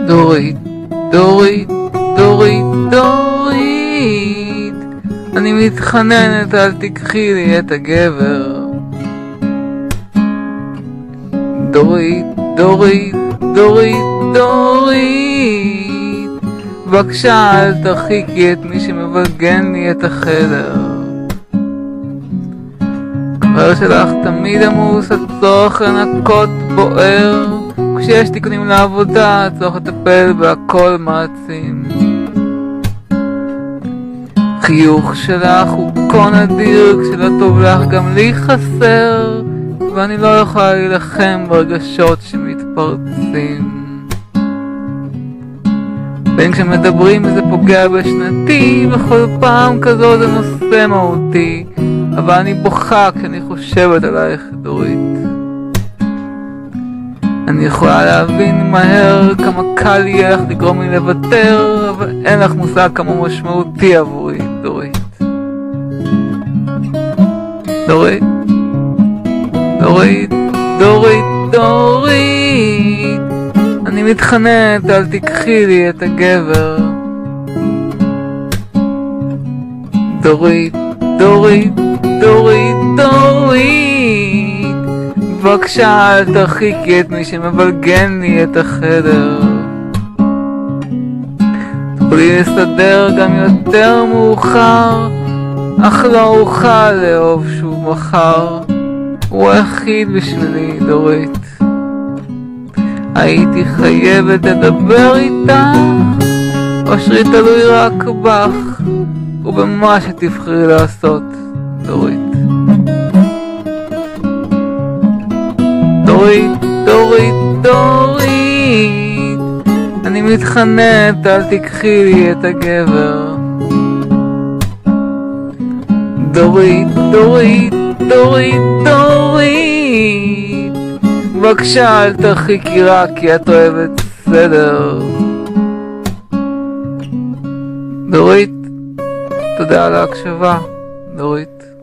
דורית, דורית, דורית, דורית, אני מתחננת, אל תיקחי לי את הגבר. דורית, דורית, דורית, דורית, בבקשה אל תרחיקי את מי שמבלגן לי את החדר. החבר שלך תמיד עמוס, הצורך לנקות בוער, כשיש תיקונים לעבודה הצורך לטפל בהכל מעצים. חיוך שלך הוא כה נדיר, כשלא טוב לך גם לי חסר, ואני לא יכולה להילחם ברגשות שמתפרצים. בין כשמדברים זה פוגע בשנתי, וכל פעם כזו זה נושא מהותי, אבל אני בוכה כשאני חושבת עלייך דורית. אני יכולה להבין מהר כמה קל יהיה לך לגרום לי לוותר, אבל אין לך מושג כמה משמעותי עבורי דורית. דורית, דורית, דורית, דורית, אני מתחננת, אל תיקחי לי את הגבר. דורית, דורית, דורית, דורית, בבקשה אל תרחיקי את מי שמבלגן לי את החדר. תוכלי לסדר גם יותר מאוחר, אך לא אוכל לאהוב שוב מחר. הוא היחיד בשבילי דורית. הייתי חייבת לדבר איתך, אושרי תלוי רק בך ובמה שתבחרי לעשות דורית. דורית, דורית, דורית, אני מתחננת, אל תיקחי לי את הגבר. דורית, דורית, דורית, דורית, בבקשה אל תרחיקי רק כי את אוהבת סדר. דורית, תודה על ההקשבה, דורית.